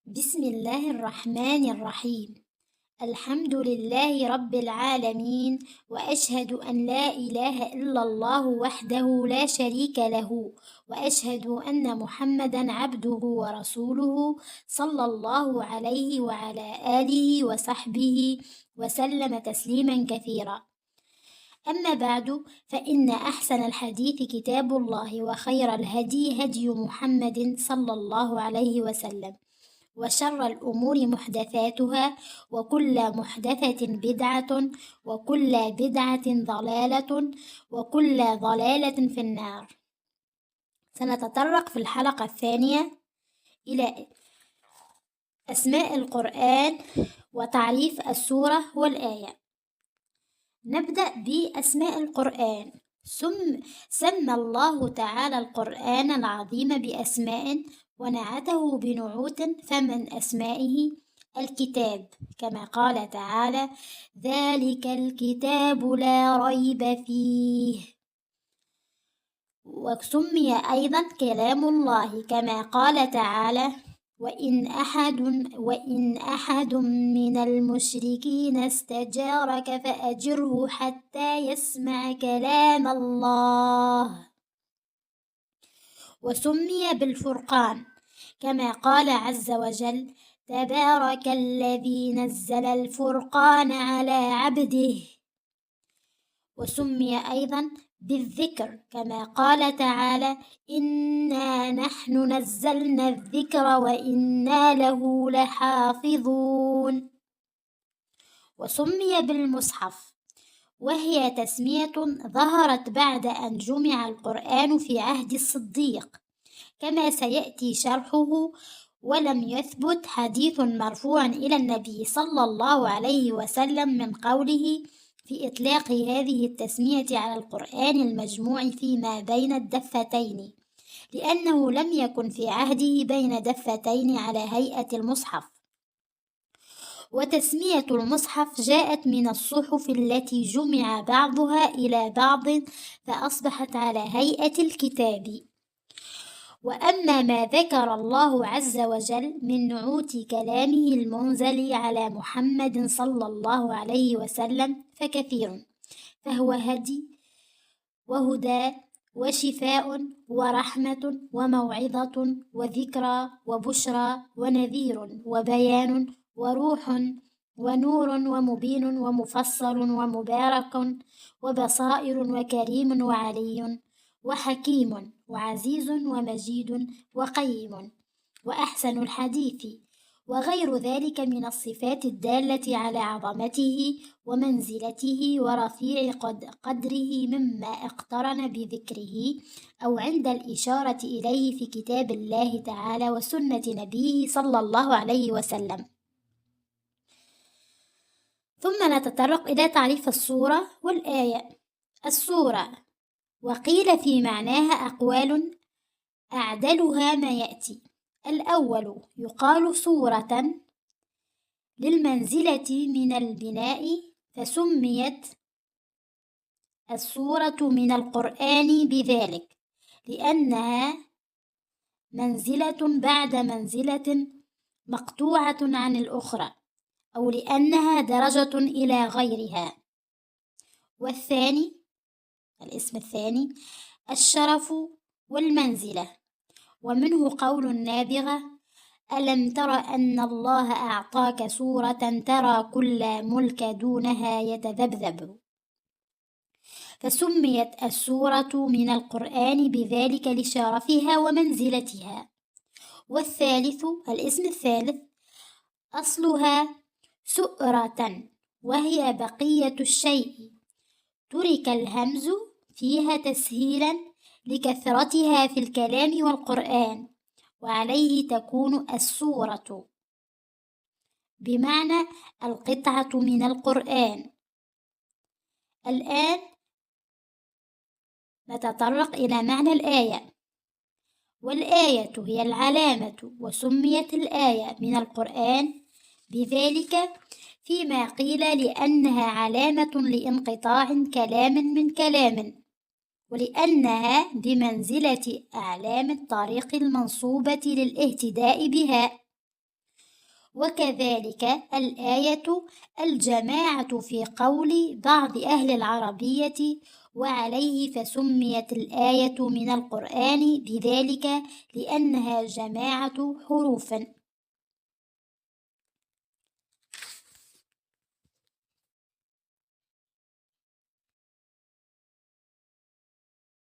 بسم الله الرحمن الرحيم. الحمد لله رب العالمين، وأشهد أن لا إله إلا الله وحده لا شريك له، وأشهد أن محمدًا عبده ورسوله صلى الله عليه وعلى آله وصحبه وسلم تسليمًا كثيرًا. أما بعد، فإن أحسن الحديث كتاب الله، وخير الهدي هدي محمد صلى الله عليه وسلم، وشر الأمور محدثاتها، وكل محدثة بدعة، وكل بدعة ضلالة، وكل ضلالة في النار. سنتطرق في الحلقة الثانية إلى أسماء القرآن وتعريف السورة والآية. نبدأ بأسماء القرآن. سمى الله تعالى القرآن العظيم بأسماء ونعته بنعوت، فمن أسمائه الكتاب، كما قال تعالى: ذلك الكتاب لا ريب فيه. وسمي أيضا كلام الله، كما قال تعالى: وإن أحد من المشركين استجارك فأجره حتى يسمع كلام الله. وسمي بالفرقان، كما قال عز وجل: تبارك الذي نزل الفرقان على عبده. وسمي أيضا بالذكر، كما قال تعالى: إنا نحن نزلنا الذكر وإنا له لحافظون. وسمي بالمصحف، وهي تسمية ظهرت بعد أن جمع القرآن في عهد الصديق، كما سيأتي شرحه. ولم يثبت حديث مرفوع إلى النبي صلى الله عليه وسلم من قوله في إطلاق هذه التسمية على القرآن المجموع فيما بين الدفتين، لأنه لم يكن في عهده بين دفتين على هيئة المصحف. وتسمية المصحف جاءت من الصحف التي جمع بعضها إلى بعض فأصبحت على هيئة الكتاب. وأما ما ذكر الله عز وجل من نعوت كلامه المنزل على محمد صلى الله عليه وسلم فكثير، فهو وهدى وشفاء ورحمة وموعظة وذكرى وبشرى ونذير وبيان وروح ونور ومبين ومفصل ومبارك وبصائر وكريم وعلي وحكيم وعزيز ومجيد وقيم وأحسن الحديث، وغير ذلك من الصفات الدالة على عظمته ومنزلته ورفيع قدره مما اقترن بذكره أو عند الإشارة إليه في كتاب الله تعالى وسنة نبيه صلى الله عليه وسلم. ثم نتطرق إلى تعريف السورة والآية. السورة، وقيل في معناها أقوال أعدلها ما يأتي. الأول يقال سورة للمنزلة من البناء، فسميت السورة من القرآن بذلك لأنها منزلة بعد منزلة مقطوعة عن الأخرى، أو لأنها درجة إلى غيرها. والثاني، الاسم الثاني، الشرف والمنزلة، ومنه قول النابغة: ألم تر أن الله أعطاك سورة ترى كل ملك دونها يتذبذب. فسميت السورة من القرآن بذلك لشرفها ومنزلتها. والثالث، الاسم الثالث، أصلها سؤرة، وهي بقية الشيء ترك الهمز فيها تسهيلا لكثرتها في الكلام والقرآن، وعليه تكون السورة بمعنى القطعة من القرآن. الآن نتطرق إلى معنى الآية. والآية هي العلامة، وسميت الآية من القرآن بذلك فيما قيل لأنها علامة لانقطاع كلام من كلام، ولأنها بمنزلة أعلام الطريق المنصوبة للاهتداء بها. وكذلك الآية الجماعة في قول بعض أهل العربية، وعليه فسميت الآية من القرآن بذلك لأنها جماعة حروف.